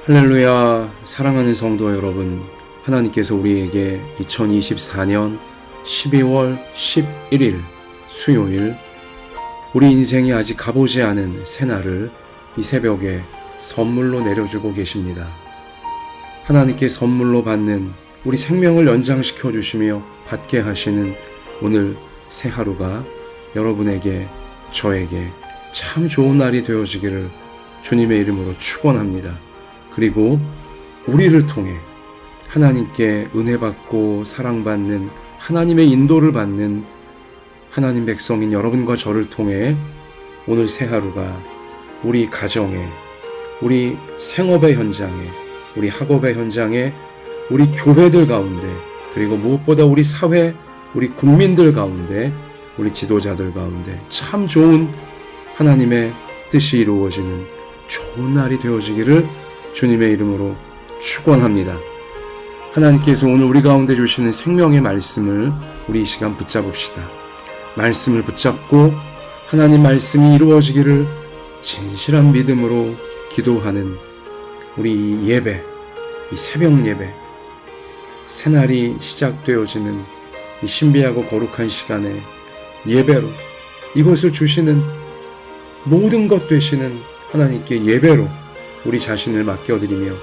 할렐루야. 사랑하는 성도 여러분, 하나님께서 우리에게 2024년 12월 11일 수요일, 우리 인생이 아직 가보지 않은 새날을 이 새벽에 선물로 내려주고 계십니다. 하나님께 선물로 받는 우리 생명을 연장시켜 주시며 받게 하시는 오늘 새 하루가 여러분에게, 저에게 참 좋은 날이 되어지기를 주님의 이름으로 축원합니다. 그리고 우리를 통해 하나님께 은혜 받고 사랑받는, 하나님의 인도를 받는 하나님 백성인 여러분과 저를 통해 오늘 새 하루가 우리 가정에, 우리 생업의 현장에, 우리 학업의 현장에, 우리 교회들 가운데, 그리고 무엇보다 우리 사회, 우리 국민들 가운데, 우리 지도자들 가운데 참 좋은 하나님의 뜻이 이루어지는 좋은 날이 되어지기를 주님의 이름으로 축원합니다. 하나님께서 오늘 우리 가운데 주시는 생명의 말씀을 우리 이 시간 붙잡읍시다. 말씀을 붙잡고 하나님 말씀이 이루어지기를 진실한 믿음으로 기도하는 우리 이 예배, 이 새벽 예배, 새날이 시작되어지는 이 신비하고 거룩한 시간에 예배로, 이것을 주시는 모든 것 되시는 하나님께 예배로 우리 자신을 맡겨드리며,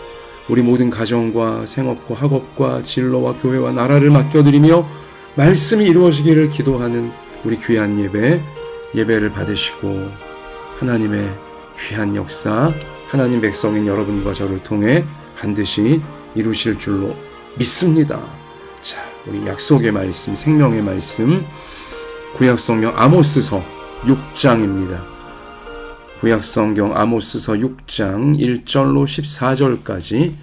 우리 모든 가정과 생업과 학업과 진로와 교회와 나라를 맡겨드리며 말씀이 이루어지기를 기도하는 우리 귀한 예배를 받으시고 하나님의 귀한 역사, 하나님 백성인 여러분과 저를 통해 반드시 이루실 줄로 믿습니다. 자, 우리 약속의 말씀, 생명의 말씀, 구약성경 아모스서 6장입니다. 구약성경 아모스서 6장 1절로 14절까지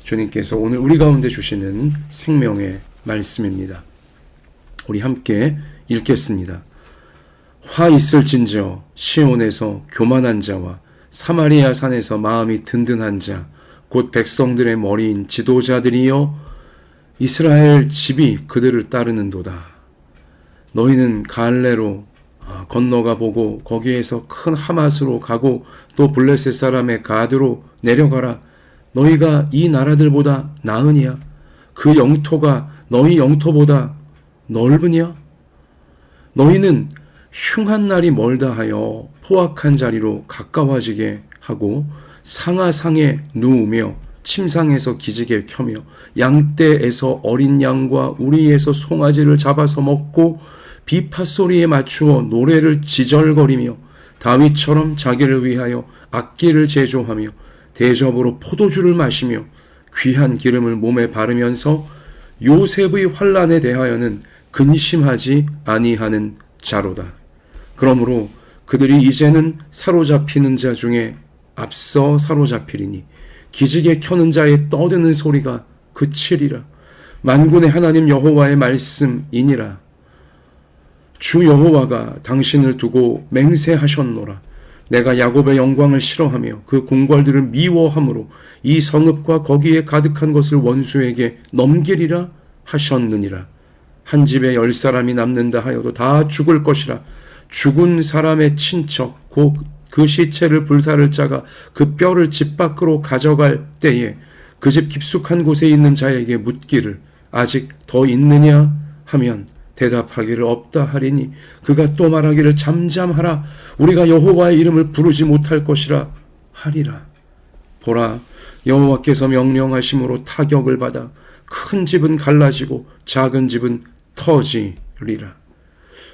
주님께서 오늘 우리 가운데 주시는 생명의 말씀입니다. 우리 함께 읽겠습니다. 화 있을진저 시온에서 교만한 자와 사마리아 산에서 마음이 든든한 자, 곧 백성들의 머리인 지도자들이여, 이스라엘 집이 그들을 따르는도다. 너희는 갈레로 건너가 보고 거기에서 큰 하맛으로 가고 또 블레셋 사람의 가드로 내려가라. 너희가 이 나라들보다 나으냐? 그 영토가 너희 영토보다 넓으냐? 너희는 흉한 날이 멀다 하여 포악한 자리로 가까워지게 하고 상하상에 누우며 침상에서 기지개 켜며 양떼에서 어린 양과 우리에서 송아지를 잡아서 먹고 비파 소리에 맞추어 노래를 지절거리며 다윗처럼 자기를 위하여 악기를 제조하며 대접으로 포도주를 마시며 귀한 기름을 몸에 바르면서 요셉의 환난에 대하여는 근심하지 아니하는 자로다. 그러므로 그들이 이제는 사로잡히는 자 중에 앞서 사로잡히리니 기지개 켜는 자의 떠드는 소리가 그치리라. 만군의 하나님 여호와의 말씀이니라. 주 여호와가 당신을 두고 맹세하셨노라. 내가 야곱의 영광을 싫어하며 그 궁궐들을 미워함으로 이 성읍과 거기에 가득한 것을 원수에게 넘기리라 하셨느니라. 한 집에 10사람이 남는다 하여도 다 죽을 것이라. 죽은 사람의 친척 곧 그 시체를 불사를 자가 그 뼈를 집 밖으로 가져갈 때에 그 집 깊숙한 곳에 있는 자에게 묻기를 아직 더 있느냐 하면 대답하기를 없다 하리니 그가 또 말하기를 잠잠하라. 우리가 여호와의 이름을 부르지 못할 것이라 하리라. 보라, 여호와께서 명령하심으로 타격을 받아 큰 집은 갈라지고 작은 집은 터지리라.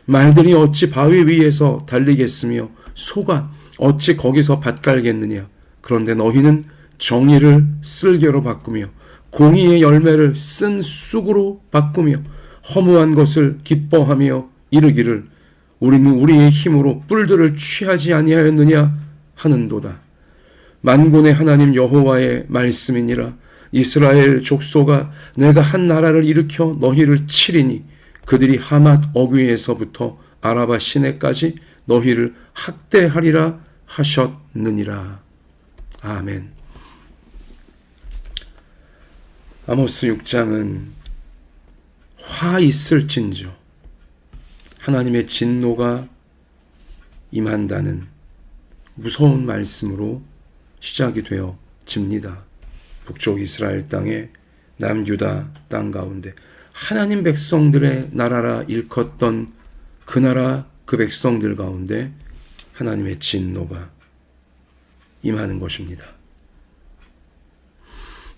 말들이 어찌 바위 위에서 달리겠으며 소가 어찌 거기서 밭 갈겠느냐. 그런데 너희는 정의를 쓸개로 바꾸며 공의의 열매를 쓴 쑥으로 바꾸며 허무한 것을 기뻐하며 이르기를 우리는 우리의 힘으로 뿔들을 취하지 아니하였느냐 하는도다. 만군의 하나님 여호와의 말씀이니라. 이스라엘 족속아, 내가 한 나라를 일으켜 너희를 치리니 그들이 하맛 어귀에서부터 아라바 시내까지 너희를 학대하리라 하셨느니라. 아멘. 아모스 6장은 화 있을진저 하나님의 진노가 임한다는 무서운 말씀으로 시작이 되어집니다. 북쪽 이스라엘 땅에 남유다 땅 가운데 하나님 백성들의 나라라 일컫던 그 나라 그 백성들 가운데 하나님의 진노가 임하는 것입니다.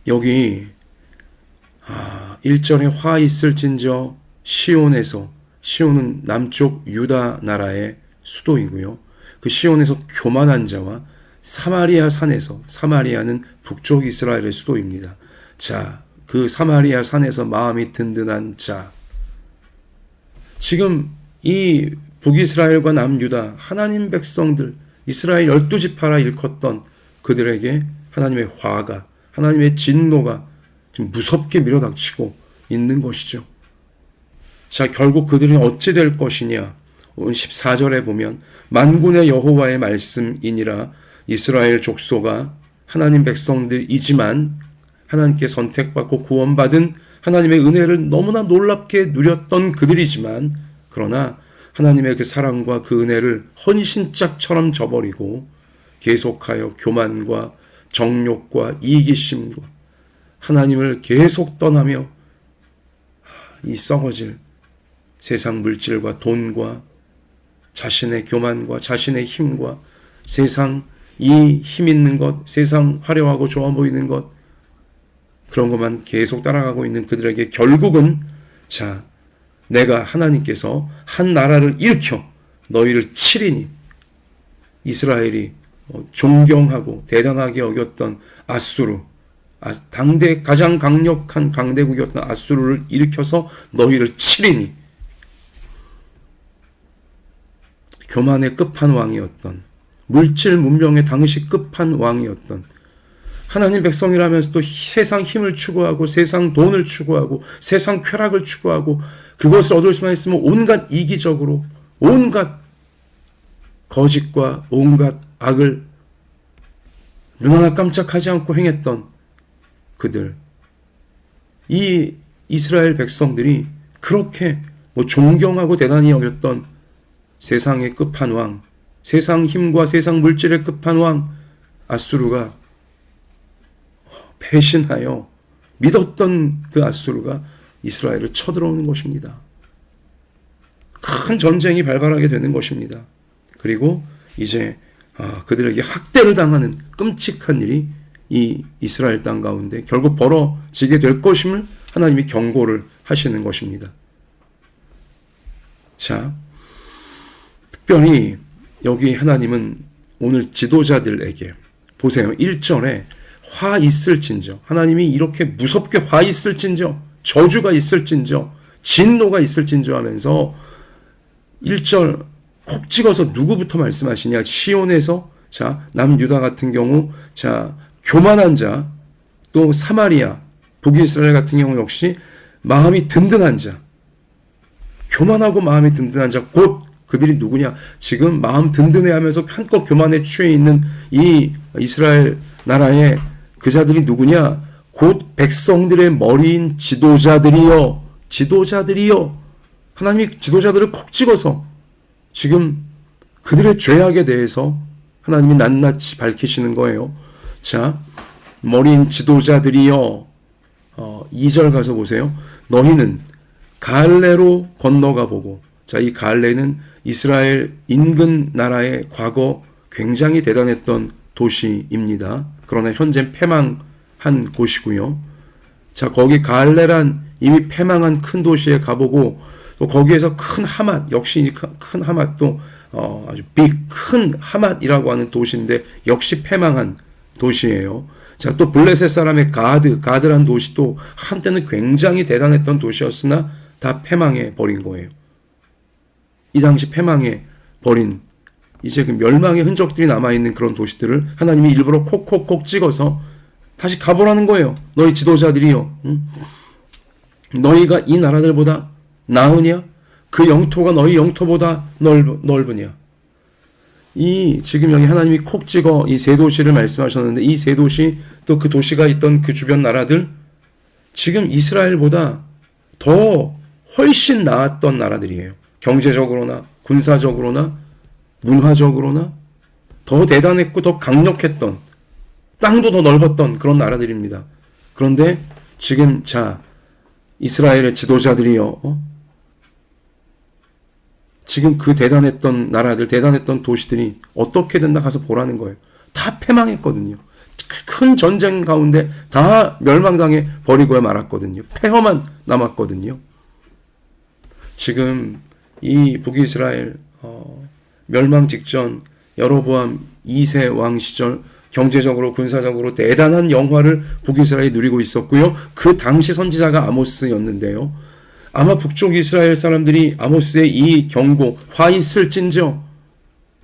여기 1절에 화 있을진저 시온에서, 시온은 남쪽 유다 나라의 수도이고요. 그 시온에서 교만한 자와 사마리아 산에서, 사마리아는 북쪽 이스라엘의 수도입니다. 자, 그 사마리아 산에서 마음이 든든한 자. 지금 이 북이스라엘과 남유다 하나님 백성들, 이스라엘 12지파라 일컫던 그들에게 하나님의 화가, 하나님의 진노가 지금 무섭게 밀어닥치고 있는 것이죠. 자, 결국 그들은 어찌 될 것이냐. 오늘 14절에 보면 만군의 여호와의 말씀이니라. 이스라엘 족속아 하나님 백성들이지만 하나님께 선택받고 구원받은 하나님의 은혜를 너무나 놀랍게 누렸던 그들이지만, 그러나 하나님의 그 사랑과 그 은혜를 헌신짝처럼 저버리고 계속하여 교만과 정욕과 이기심과 하나님을 계속 떠나며 이 썩어질 세상 물질과 돈과 자신의 교만과 자신의 힘과 세상 이 힘 있는 것, 세상 화려하고 좋아 보이는 것, 그런 것만 계속 따라가고 있는 그들에게 결국은, 자, 내가 하나님께서 한 나라를 일으켜 너희를 치리니, 이스라엘이 존경하고 대단하게 여겼던 아수르, 당대 가장 강력한 강대국이었던 아수르를 일으켜서 너희를 치리니, 교만의 끝판왕이었던, 물질 문명의 당시 끝판왕이었던 하나님 백성이라면서도 세상 힘을 추구하고 세상 돈을 추구하고 세상 쾌락을 추구하고 그것을 얻을 수만 있으면 온갖 이기적으로 온갖 거짓과 온갖 악을 눈 하나 깜짝하지 않고 행했던 그들, 이 이스라엘 백성들이 그렇게 존경하고 대단히 여겼던 세상의 끝판왕, 세상 힘과 세상 물질의 끝판왕 아수르가 배신하여 믿었던 그 아수르가 이스라엘을 쳐들어오는 것입니다. 큰 전쟁이 발발하게 되는 것입니다. 그리고 이제 그들에게 학대를 당하는 끔찍한 일이 이 이스라엘 땅 가운데 결국 벌어지게 될 것임을 하나님이 경고를 하시는 것입니다. 자, 특별히 여기 하나님은 오늘 지도자들에게 보세요. 1절에 화 있을진저, 하나님이 이렇게 무섭게 화 있을진저, 저주가 있을진저, 진노가 있을진저 하면서 1절 콕 찍어서 누구부터 말씀하시냐. 시온에서, 자, 남유다 같은 경우, 자, 교만한 자, 또 사마리아, 북이스라엘 같은 경우 역시 마음이 든든한 자, 교만하고 마음이 든든한 자, 곧 그들이 누구냐? 지금 마음 든든해하면서 한껏 교만에 취해 있는 이 이스라엘 나라의 그 자들이 누구냐? 곧 백성들의 머리인 지도자들이요. 지도자들이요. 하나님이 지도자들을 콕 찍어서 지금 그들의 죄악에 대해서 하나님이 낱낱이 밝히시는 거예요. 자, 머리인 지도자들이요. 2절 가서 보세요. 너희는 갈레로 건너가 보고, 자, 이 갈레는 이스라엘 인근 나라의 과거 굉장히 대단했던 도시입니다. 그러나 현재 패망한 곳이고요. 자, 거기 갈레란 이미 패망한 큰 도시에 가보고, 또 거기에서 큰 하맛, 역시 큰 하맛도 아주 큰 하맛이라고 하는 도시인데 역시 패망한 도시예요. 자, 또 블레셋 사람의 가드란 도시도 한때는 굉장히 대단했던 도시였으나 다 패망해 버린 거예요. 이 당시 패망해 버린, 이제 그 멸망의 흔적들이 남아있는 그런 도시들을 하나님이 일부러 콕콕콕 찍어서 다시 가보라는 거예요. 너희 지도자들이요. 응? 너희가 이 나라들보다 나으냐? 그 영토가 너희 영토보다 넓으냐? 이 지금 여기 하나님이 콕 찍어 이 세 도시를 말씀하셨는데, 이 세 도시, 또 그 도시가 있던 그 주변 나라들, 지금 이스라엘보다 더 훨씬 나았던 나라들이에요. 경제적으로나 군사적으로나 문화적으로나 더 대단했고 더 강력했던, 땅도 더 넓었던 그런 나라들입니다. 그런데 지금 자 이스라엘의 지도자들이요, 지금 그 대단했던 나라들, 대단했던 도시들이 어떻게 된다 가서 보라는 거예요. 다 패망했거든요. 큰 전쟁 가운데 다 멸망당해 버리고 말았거든요. 폐허만 남았거든요. 지금 이 북이스라엘 멸망 직전 여로보암 2세 왕 시절 경제적으로 군사적으로 대단한 영화를 북이스라엘이 누리고 있었고요. 그 당시 선지자가 아모스였는데요. 아마 북쪽 이스라엘 사람들이 아모스의 이 경고, 화 있을진저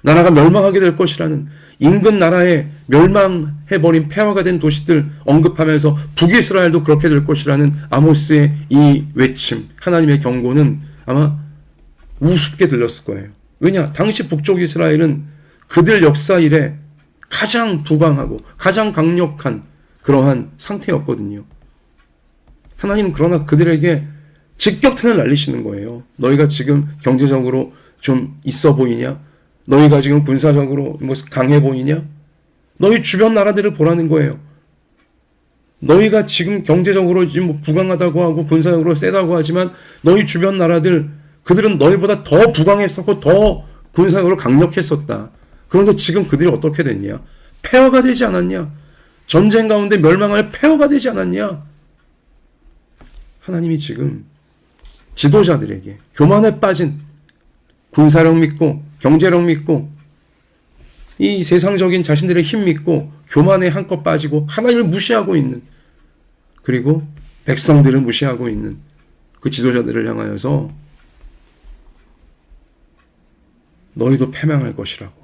나라가 멸망하게 될 것이라는, 인근 나라에 멸망해버린 폐허가 된 도시들 언급하면서 북이스라엘도 그렇게 될 것이라는 아모스의 이 외침, 하나님의 경고는 아마 우습게 들렸을 거예요. 왜냐? 당시 북쪽 이스라엘은 그들 역사 이래 가장 부강하고 가장 강력한 그러한 상태였거든요. 하나님은 그러나 그들에게 직격탄을 날리시는 거예요. 너희가 지금 경제적으로 좀 있어 보이냐? 너희가 지금 군사적으로 뭐 강해 보이냐? 너희 주변 나라들을 보라는 거예요. 너희가 지금 경제적으로 지금 뭐 부강하다고 하고 군사적으로 세다고 하지만 너희 주변 나라들, 그들은 너희보다 더 부강했었고 더 군사적으로 강력했었다. 그런데 지금 그들이 어떻게 됐냐? 폐허가 되지 않았냐? 전쟁 가운데 멸망할 폐허가 되지 않았냐? 하나님이 지금 지도자들에게 교만에 빠진, 군사력 믿고 경제력 믿고 이 세상적인 자신들의 힘 믿고 교만에 한껏 빠지고 하나님을 무시하고 있는, 그리고 백성들을 무시하고 있는 그 지도자들을 향하여서 너희도 패망할 것이라고,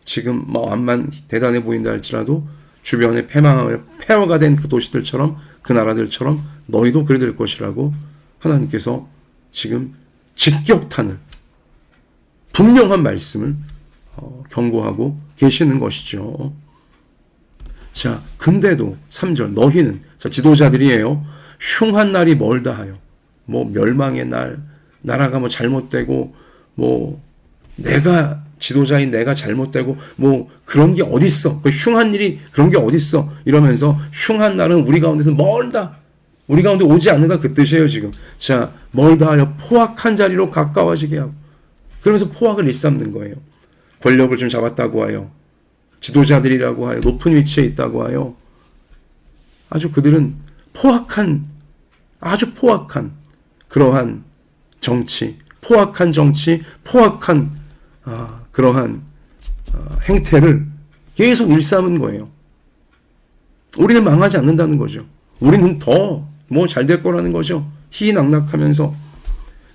지금 뭐 암만 대단해 보인다 할지라도 주변에 폐허가 된 그 도시들처럼, 그 나라들처럼 너희도 그래 될 것이라고 하나님께서 지금 직격탄을, 분명한 말씀을 경고하고 계시는 것이죠. 자, 근데도 3절 너희는, 자, 지도자들이에요. 흉한 날이 멀다 하여, 뭐 멸망의 날, 나라가 뭐 잘못되고, 뭐 내가 지도자인 내가 잘못되고 뭐 그런 게 어딨어, 그 흉한 일이 그런 게 어딨어 이러면서 흉한 날은 우리 가운데서 멀다, 우리 가운데 오지 않는다, 그 뜻이에요 지금. 자, 멀다 하여 포악한 자리로 가까워지게 하고, 그러면서 포악을 일삼는 거예요. 권력을 좀 잡았다고 하여, 지도자들이라고 하여, 높은 위치에 있다고 하여, 아주 그들은 포악한, 아주 포악한 그러한 정치, 포악한 그러한 행태를 계속 일삼은 거예요. 우리는 망하지 않는다는 거죠. 우리는 더 뭐 잘 될 거라는 거죠. 희낙낙하면서.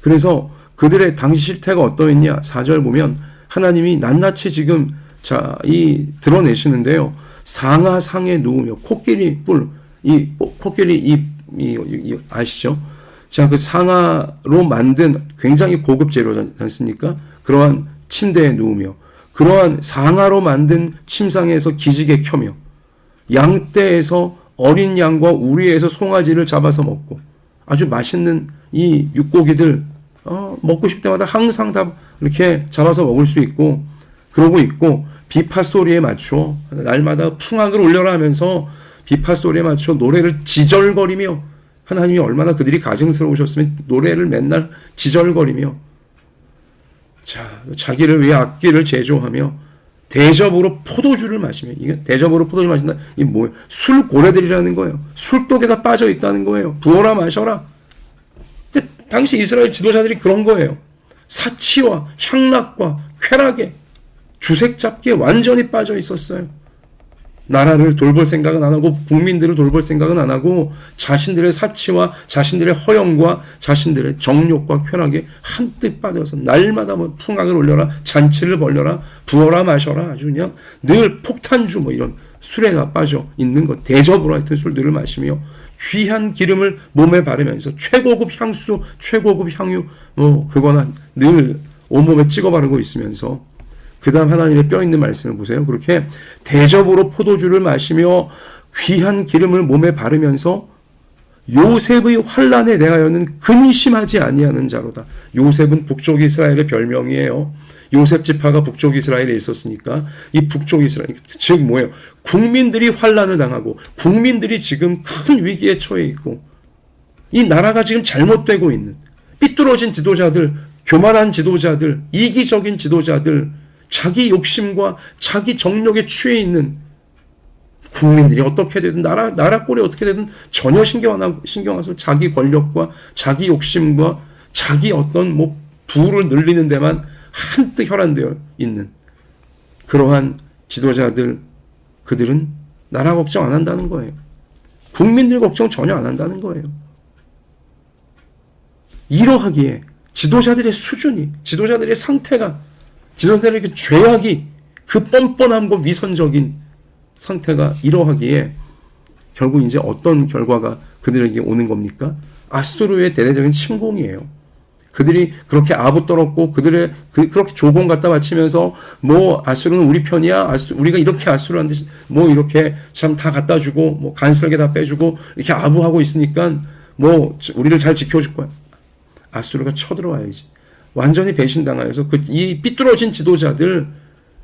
그래서 그들의 당시 실태가 어떠했냐? 4절 보면 하나님이 낱낱이 지금 드러내시는데요. 상하상에 누우며 코끼리 뿔, 코끼리 아시죠? 자, 그 상하로 만든 굉장히 고급 재료지 않습니까? 그러한 침대에 누우며, 그러한 상하로 만든 침상에서 기지개 켜며, 양떼에서 어린 양과 우리에서 송아지를 잡아서 먹고, 아주 맛있는 이 육고기들 먹고 싶을 때마다 항상 다 이렇게 잡아서 먹을 수 있고, 그러고 있고, 비파 소리에 맞춰 날마다 풍악을 올려라 하면서 비파 소리에 맞춰 노래를 지절거리며, 하나님이 얼마나 그들이 가증스러우셨으면 노래를 맨날 지절거리며, 자, 자기를 위해 악기를 제조하며 대접으로 포도주를 마시며, 이게 대접으로 포도주를 마신다, 이 뭐예요? 술 고래들이라는 거예요. 술독에다 빠져 있다는 거예요. 부어라 마셔라. 당시 이스라엘 지도자들이 그런 거예요. 사치와 향락과 쾌락에, 주색 잡기에 완전히 빠져 있었어요. 나라를 돌볼 생각은 안 하고, 국민들을 돌볼 생각은 안 하고, 자신들의 사치와 자신들의 허영과 자신들의 정욕과 쾌락에 한뜻 빠져서 날마다 뭐 풍악을 올려라, 잔치를 벌려라, 부어라 마셔라, 아주 그냥 늘 폭탄주 뭐 이런 술에가 빠져 있는 것, 대접으로 하여튼 술들을 마시며 귀한 기름을 몸에 바르면서 최고급 향수, 최고급 향유 뭐 그거나 늘 온몸에 찍어 바르고 있으면서, 그 다음 하나님의 뼈 있는 말씀을 보세요. 그렇게 대접으로 포도주를 마시며 귀한 기름을 몸에 바르면서 요셉의 환난에 대하여는 근심하지 아니하는 자로다. 요셉은 북쪽 이스라엘의 별명이에요. 요셉 지파가 북쪽 이스라엘에 있었으니까 이 북쪽 이스라엘, 즉 뭐예요? 국민들이 환란을 당하고 국민들이 지금 큰 위기에 처해 있고 이 나라가 지금 잘못되고 있는 삐뚤어진 지도자들, 교만한 지도자들, 이기적인 지도자들, 자기 욕심과 자기 정력에 취해 있는 국민들이 어떻게 되든 나라 꼴이 어떻게 되든 전혀 신경 안 써서 자기 권력과 자기 욕심과 자기 어떤 뭐 부를 늘리는 데만 한뜩 혈안되어 있는 그러한 지도자들, 그들은 나라 걱정 안 한다는 거예요. 국민들 걱정 전혀 안 한다는 거예요. 이러하기에 지도자들의 수준이, 지도자들의 상태가, 지도자들의 그 죄악이, 그 뻔뻔함과 위선적인 상태가 이러하기에 결국 이제 어떤 결과가 그들에게 오는 겁니까? 아수르의 대대적인 침공이에요. 그들이 그렇게 아부 떨었고 그들의 그렇게 조공 갖다 바치면서 뭐 아수르는 우리 편이야, 우리가 이렇게 아수르한테 뭐 이렇게 참 다 갖다 주고 뭐 간슬게 다 빼주고 이렇게 아부하고 있으니까 뭐 우리를 잘 지켜줄 거야. 아수르가 쳐들어와야지. 완전히 배신당하여서 이 삐뚤어진 지도자들,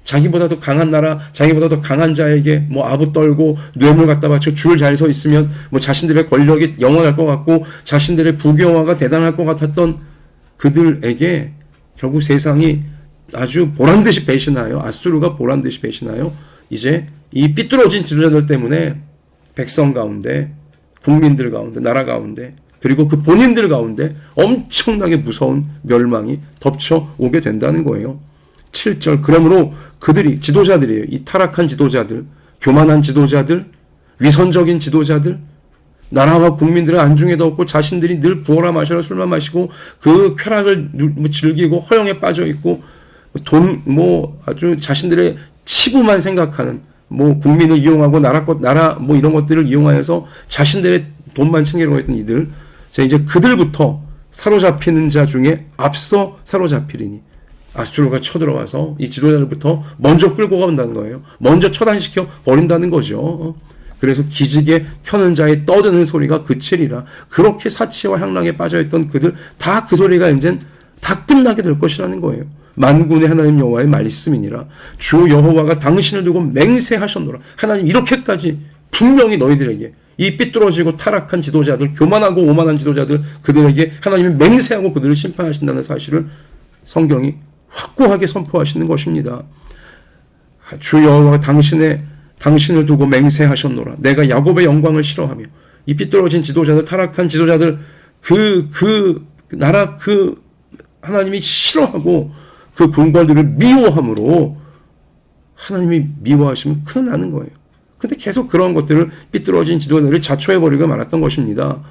자기보다 더 강한 나라, 자기보다 더 강한 자에게 뭐 아부 떨고 뇌물 갖다 바쳐 줄 잘 서 있으면 뭐 자신들의 권력이 영원할 것 같고 자신들의 부귀영화가 대단할 것 같았던 그들에게 결국 세상이 아주 보란듯이 배신하여, 아수르가 보란듯이 배신하여 이제 이 삐뚤어진 지도자들 때문에 백성 가운데, 국민들 가운데, 나라 가운데, 그리고 그 본인들 가운데 엄청나게 무서운 멸망이 덮쳐오게 된다는 거예요. 7절, 그러므로 그들이, 지도자들이에요. 이 타락한 지도자들, 교만한 지도자들, 위선적인 지도자들, 나라와 국민들은 안중에도 없고 자신들이 늘 부어라 마셔라 술만 마시고 그 쾌락을 즐기고 허영에 빠져 있고 아주 자신들의 치부만 생각하는 국민을 이용하고 나라 뭐 이런 것들을 이용하여서 자신들의 돈만 챙기려고 했던 이들, 자 이제 그들부터 사로잡히는 자 중에 앞서 사로잡히리니 아수르가 쳐들어와서 이 지도자들부터 먼저 끌고 간다는 거예요. 먼저 처단시켜 버린다는 거죠. 그래서 기지개 켜는 자의 떠드는 소리가 그치리라. 그렇게 사치와 향락에 빠져있던 그들 다 그 소리가 이젠 다 끝나게 될 것이라는 거예요. 만군의 하나님 여호와의 말씀이니라. 주 여호와가 당신을 두고 맹세하셨노라. 하나님 이렇게까지 분명히 너희들에게 이 삐뚤어지고 타락한 지도자들, 교만하고 오만한 지도자들, 그들에게 하나님이 맹세하고 그들을 심판하신다는 사실을 성경이 확고하게 선포하시는 것입니다. 주 여호와가 당신을 두고 맹세하셨노라. 내가 야곱의 영광을 싫어하며 이 삐뚤어진 지도자들, 타락한 지도자들, 그 나라 하나님이 싫어하고 그 군관들을 미워함으로 하나님이 미워하시면 큰일 나는 거예요. 근데 계속 그런 것들을 삐뚤어진 지도자들을 자초해버리고 말았던 것입니다.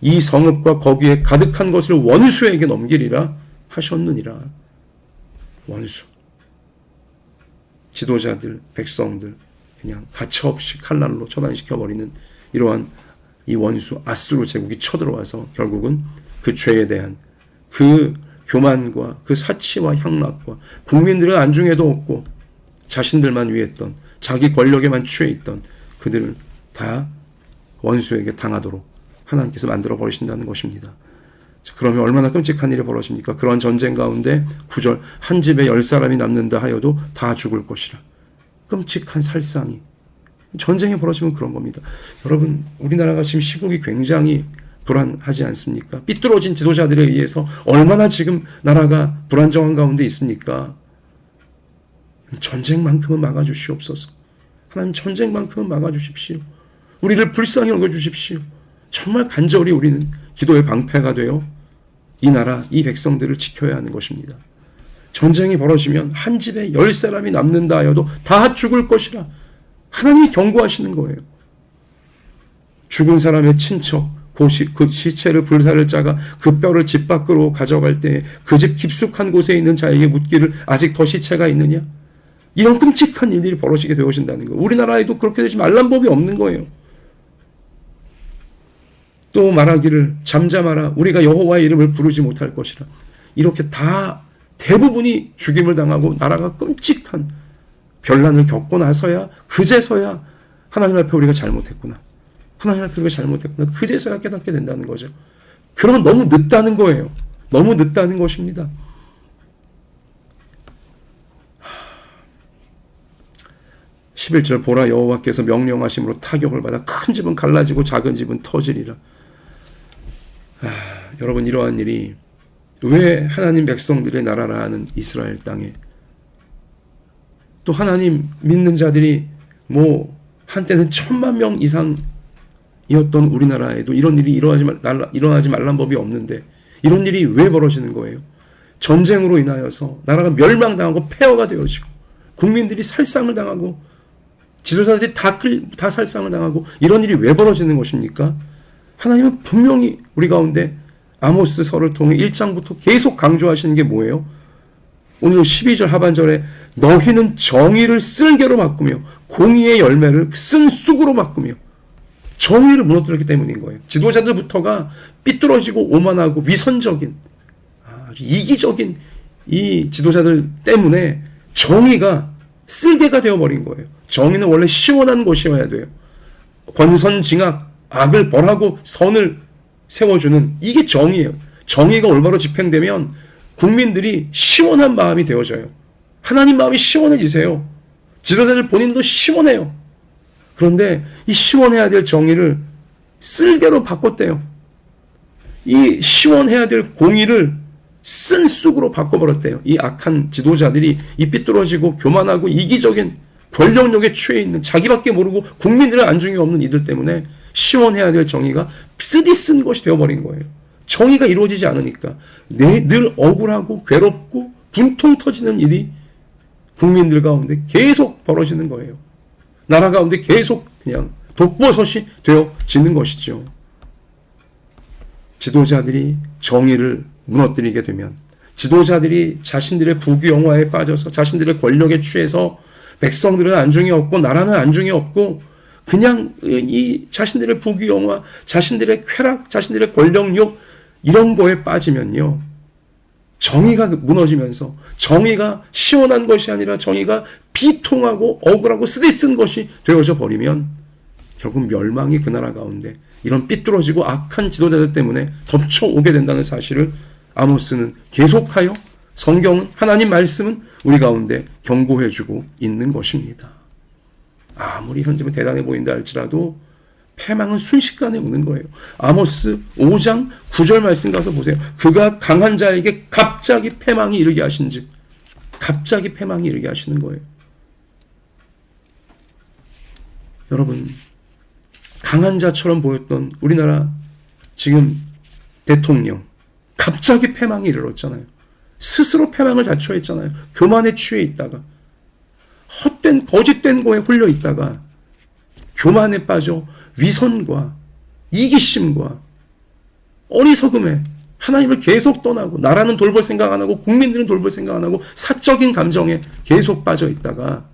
이 성읍과 거기에 가득한 것을 원수에게 넘기리라 하셨느니라. 원수. 지도자들, 백성들 그냥 가차없이 칼날로 처단시켜버리는 이러한 이 원수 아수르 제국이 쳐들어와서 결국은 그 죄에 대한 그 교만과 그 사치와 향락과 국민들은 안중에도 없고 자신들만 위했던 자기 권력에만 취해 있던 그들을 다 원수에게 당하도록 하나님께서 만들어 버리신다는 것입니다. 그러면 얼마나 끔찍한 일이 벌어집니까? 그런 전쟁 가운데 9절 한 집에 10사람이 남는다 하여도 다 죽을 것이라. 끔찍한 살상이 전쟁이 벌어지면 그런 겁니다. 여러분 우리나라가 지금 시국이 굉장히 불안하지 않습니까? 삐뚤어진 지도자들에 의해서 얼마나 지금 나라가 불안정한 가운데 있습니까? 전쟁만큼은 막아주시옵소서. 하나님 전쟁만큼은 막아주십시오. 우리를 불쌍히 여겨주십시오. 정말 간절히 우리는 기도의 방패가 되어 이 나라, 이 백성들을 지켜야 하는 것입니다. 전쟁이 벌어지면 한 집에 10사람이 남는다 하여도 다 죽을 것이라 하나님이 경고하시는 거예요. 죽은 사람의 친척, 그 시체를 불사를 짜가 그 뼈를 집 밖으로 가져갈 때 그 집 깊숙한 곳에 있는 자에게 묻기를 아직 더 시체가 있느냐? 이런 끔찍한 일들이 벌어지게 되어진다는 거예요. 우리나라에도 그렇게 되지 말란 법이 없는 거예요. 또 말하기를 잠잠하라 우리가 여호와의 이름을 부르지 못할 것이라. 이렇게 다 대부분이 죽임을 당하고 나라가 끔찍한 변란을 겪고 나서야 그제서야 하나님 앞에 우리가 잘못했구나. 하나님 앞에 우리가 잘못했구나. 그제서야 깨닫게 된다는 거죠. 그러면 너무 늦다는 거예요. 너무 늦다는 것입니다. 11절 보라 여호와께서 명령하심으로 타격을 받아 큰 집은 갈라지고 작은 집은 터지리라. 여러분, 이러한 일이 왜 하나님 백성들의 나라라 하는 이스라엘 땅에, 또 하나님 믿는 자들이 한때는 1000만 명 이상이었던 우리나라에도 이런 일이 일어나지 말란 법이 없는데 이런 일이 왜 벌어지는 거예요? 전쟁으로 인하여서 나라가 멸망당하고 폐허가 되어지고 국민들이 살상을 당하고 지도자들이 다 살상을 당하고 이런 일이 왜 벌어지는 것입니까? 하나님은 분명히 우리 가운데 아모스서를 통해 1장부터 계속 강조하시는 게 뭐예요? 오늘 12절 하반절에 너희는 정의를 쓸개로 바꾸며 공의의 열매를 쓴 쑥으로 바꾸며, 정의를 무너뜨렸기 때문인 거예요. 지도자들부터가 삐뚤어지고 오만하고 위선적인, 아주 이기적인 이 지도자들 때문에 정의가 쓸개가 되어버린 거예요. 정의는 원래 시원한 것이어야 돼요. 권선징악, 악을 벌하고 선을 세워주는, 이게 정의예요. 정의가 올바로 집행되면 국민들이 시원한 마음이 되어져요. 하나님 마음이 시원해지세요. 지도자들 본인도 시원해요. 그런데 이 시원해야 될 정의를 쓸개로 바꿨대요. 이 시원해야 될 공의를 쓴 쑥으로 바꿔버렸대요. 이 악한 지도자들이, 이 삐뚤어지고 교만하고 이기적인 권력욕에 취해 있는, 자기밖에 모르고 국민들의 안중에 없는 이들 때문에 시원해야 될 정의가 쓰디 쓴 것이 되어버린 거예요. 정의가 이루어지지 않으니까 늘 억울하고 괴롭고 분통 터지는 일이 국민들 가운데 계속 벌어지는 거예요. 나라 가운데 계속 그냥 독버섯이 되어지는 것이죠. 지도자들이 정의를 무너뜨리게 되면, 지도자들이 자신들의 부귀영화에 빠져서 자신들의 권력에 취해서 백성들은 안중이 없고 나라는 안중이 없고 그냥 이 자신들의 부귀영화, 자신들의 쾌락, 자신들의 권력욕, 이런 거에 빠지면요, 정의가 무너지면서 정의가 시원한 것이 아니라 정의가 비통하고 억울하고 쓰디쓴 것이 되어져 버리면 결국 멸망이 그 나라 가운데 이런 삐뚤어지고 악한 지도자들 때문에 덮쳐오게 된다는 사실을 아모스는 계속하여, 성경은, 하나님 말씀은 우리 가운데 경고해주고 있는 것입니다. 아무리 현재는 대단해 보인다 할지라도 패망은 순식간에 오는 거예요. 아모스 5장 9절 말씀 가서 보세요. 그가 강한 자에게 갑자기 패망이 이르게 하신즉, 갑자기 패망이 이르게 하시는 거예요. 여러분, 강한 자처럼 보였던 우리나라 지금 대통령, 갑자기 패망이 이르렀잖아요. 스스로 패망을 자초했잖아요. 교만에 취해 있다가, 헛된 거짓된 거에 홀려 있다가 교만에 빠져 위선과 이기심과 어리석음에 하나님을 계속 떠나고, 나라는 돌볼 생각 안 하고 국민들은 돌볼 생각 안 하고 사적인 감정에 계속 빠져 있다가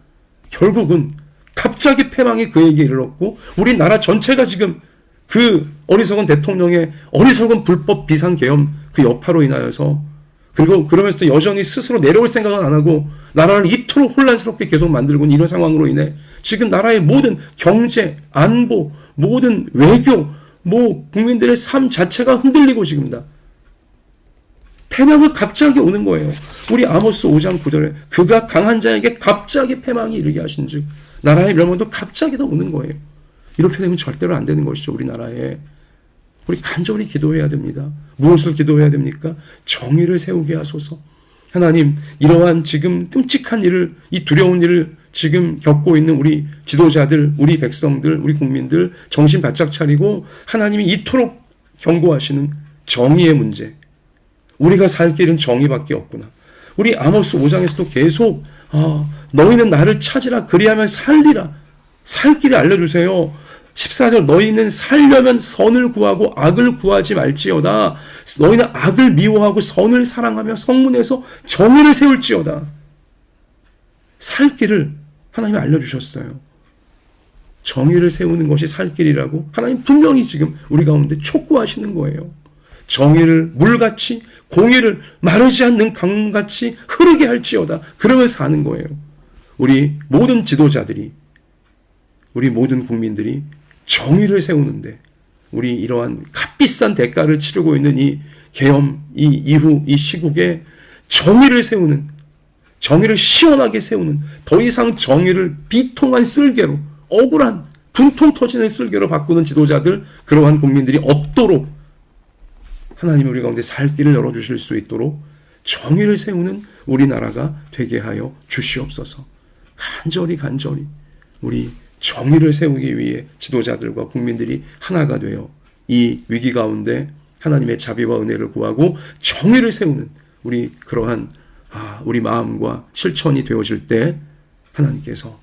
결국은 갑자기 패망이 그에게 이르렀고, 우리나라 전체가 지금 그 어리석은 대통령의 어리석은 불법 비상계엄 그 여파로 인하여서, 그리고 그러면서도 여전히 스스로 내려올 생각은 안 하고 나라를 이토록 혼란스럽게 계속 만들고 있는 이런 상황으로 인해 지금 나라의 모든 경제, 안보, 모든 외교, 국민들의 삶 자체가 흔들리고 지금다. 패망은 갑자기 오는 거예요. 우리 아모스 5장 9절에 그가 강한 자에게 갑자기 패망이 이르게 하신즉, 나라의 멸망도 갑자기 다 오는 거예요. 이렇게 되면 절대로 안 되는 것이죠. 우리나라에. 우리 간절히 기도해야 됩니다. 무엇을 기도해야 됩니까? 정의를 세우게 하소서. 하나님, 이러한 지금 끔찍한 일을, 이 두려운 일을 지금 겪고 있는 우리 지도자들, 우리 백성들, 우리 국민들 정신 바짝 차리고 하나님이 이토록 경고하시는 정의의 문제, 우리가 살 길은 정의밖에 없구나. 우리 아모스 5장에서도 계속 너희는 나를 찾으라, 그리하면 살리라, 살 길을 알려주세요. 14절, 너희는 살려면 선을 구하고 악을 구하지 말지어다. 너희는 악을 미워하고 선을 사랑하며 성문에서 정의를 세울지어다. 살 길을 하나님이 알려주셨어요. 정의를 세우는 것이 살 길이라고 하나님 분명히 지금 우리 가운데 촉구하시는 거예요. 정의를 물같이, 공의를 마르지 않는 강같이 흐르게 할지어다. 그러면서 사는 거예요. 우리 모든 지도자들이, 우리 모든 국민들이 정의를 세우는데, 우리 이러한 값비싼 대가를 치르고 있는 이 계엄, 이 이후 이 시국에 정의를 세우는, 정의를 시원하게 세우는, 더 이상 정의를 비통한 쓸개로, 억울한 분통 터지는 쓸개로 바꾸는 지도자들, 그러한 국민들이 없도록 하나님 우리 가운데 살 길을 열어주실 수 있도록 정의를 세우는 우리나라가 되게 하여 주시옵소서. 간절히 우리 정의를 세우기 위해 지도자들과 국민들이 하나가 되어 이 위기 가운데 하나님의 자비와 은혜를 구하고 정의를 세우는 우리 그러한 우리 마음과 실천이 되어질 때 하나님께서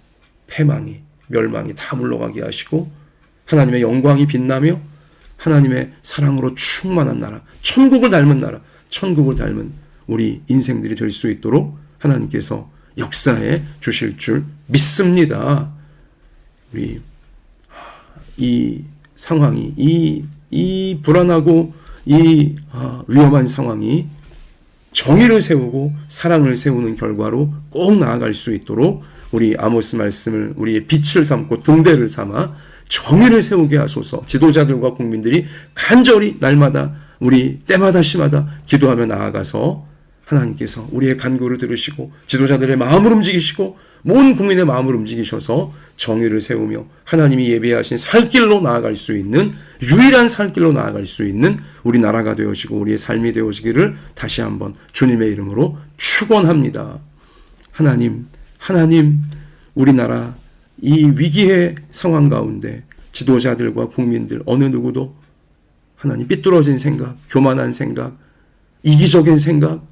패망이 멸망이 다 물러가게 하시고 하나님의 영광이 빛나며 하나님의 사랑으로 충만한 나라, 천국을 닮은 나라, 천국을 닮은 우리 인생들이 될 수 있도록 하나님께서 역사해 주실 줄 믿습니다. 우리 이 상황이 이 불안하고 이 위험한 상황이 정의를 세우고 사랑을 세우는 결과로 꼭 나아갈 수 있도록 우리 아모스 말씀을 우리의 빛을 삼고 등대를 삼아 정의를 세우게 하소서. 지도자들과 국민들이 간절히 날마다 우리 때마다 시마다 기도하며 나아가서 하나님께서 우리의 간구를 들으시고 지도자들의 마음을 움직이시고 모든 국민의 마음을 움직이셔서 정의를 세우며 하나님이 예비하신 살 길로 나아갈 수 있는 유일한 살 길로 나아갈 수 있는 우리나라가 되어지고 우리의 삶이 되어지기를 다시 한번 주님의 이름으로 축원합니다. 하나님 우리나라 이 위기의 상황 가운데 지도자들과 국민들 어느 누구도 하나님 삐뚤어진 생각, 교만한 생각, 이기적인 생각,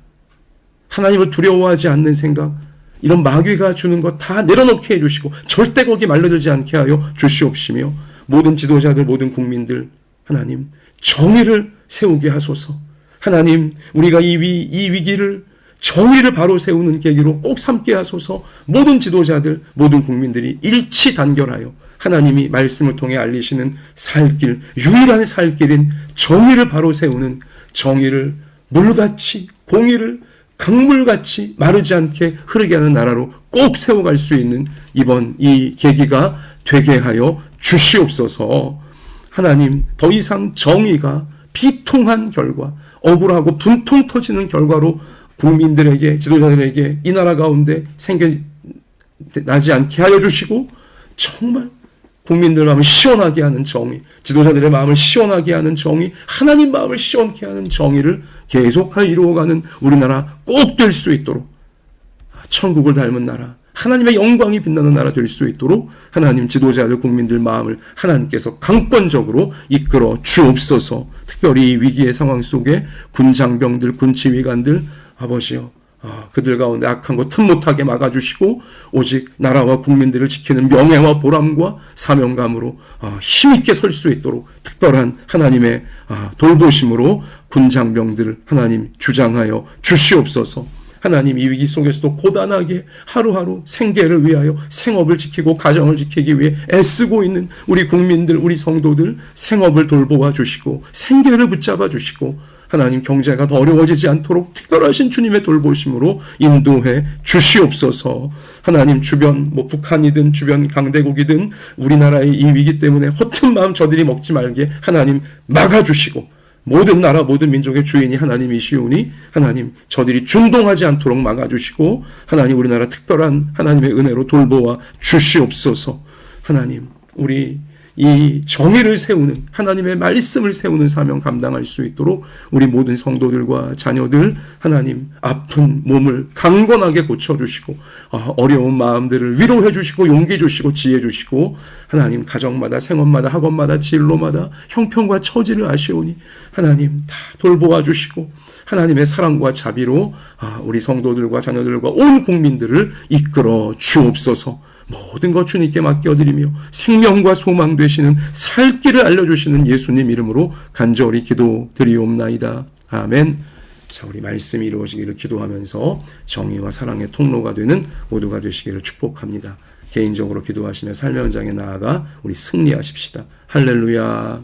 하나님을 두려워하지 않는 생각, 이런 마귀가 주는 것 다 내려놓게 해주시고 절대 거기 말려들지 않게 하여 주시옵시며 모든 지도자들 모든 국민들 하나님 정의를 세우게 하소서. 하나님 우리가 이 위기를 정의를 바로 세우는 계기로 꼭 삼게 하소서. 모든 지도자들 모든 국민들이 일치 단결하여 하나님이 말씀을 통해 알리시는 살길 유일한 살길인 정의를 바로 세우는 정의를 물같이 공의를 강물같이 마르지 않게 흐르게 하는 나라로 꼭 세워갈 수 있는 이번 이 계기가 되게 하여 주시옵소서. 하나님 더 이상 정의가 비통한 결과 억울하고 분통 터지는 결과로 국민들에게 지도자들에게 이 나라 가운데 생겨나지 않게 하여 주시고 정말 국민들 마음을 시원하게 하는 정의, 지도자들의 마음을 시원하게 하는 정의, 하나님 마음을 시원케 하는 정의를 계속하여 이루어가는 우리나라 꼭 될 수 있도록 천국을 닮은 나라, 하나님의 영광이 빛나는 나라 될 수 있도록 하나님 지도자들 국민들 마음을 하나님께서 강권적으로 이끌어 주옵소서. 특별히 위기의 상황 속에 군장병들, 군치위관들 아버지여 그들 가운데 악한 것 틈 못하게 막아주시고 오직 나라와 국민들을 지키는 명예와 보람과 사명감으로 힘있게 설 수 있도록 특별한 하나님의 돌보심으로 군장병들을 하나님 주장하여 주시옵소서. 하나님 이 위기 속에서도 고단하게 하루하루 생계를 위하여 생업을 지키고 가정을 지키기 위해 애쓰고 있는 우리 국민들 우리 성도들 생업을 돌보아 주시고 생계를 붙잡아 주시고 하나님 경제가 더 어려워지지 않도록 특별하신 주님의 돌보심으로 인도해 주시옵소서. 하나님 주변 북한이든 주변 강대국이든 우리나라의 이 위기 때문에 허튼 마음 저들이 먹지 말게 하나님 막아주시고 모든 나라 모든 민족의 주인이 하나님이시오니 하나님 저들이 준동하지 않도록 막아주시고 하나님 우리나라 특별한 하나님의 은혜로 돌보아 주시옵소서. 하나님 우리 이 정의를 세우는 하나님의 말씀을 세우는 사명 감당할 수 있도록 우리 모든 성도들과 자녀들 하나님 아픈 몸을 강건하게 고쳐주시고 어려운 마음들을 위로해 주시고 용기 주시고 지혜 주시고 하나님 가정마다 생업마다 학원마다 진로마다 형편과 처지를 아시오니 하나님 다 돌보아 주시고 하나님의 사랑과 자비로 우리 성도들과 자녀들과 온 국민들을 이끌어 주옵소서. 모든 것 주님께 맡겨드리며 생명과 소망 되시는 살 길을 알려주시는 예수님 이름으로 간절히 기도드리옵나이다. 아멘. 자, 우리 말씀이 이루어지기를 기도하면서 정의와 사랑의 통로가 되는 모두가 되시기를 축복합니다. 개인적으로 기도하시며 삶의 현장에 나아가 우리 승리하십시다. 할렐루야.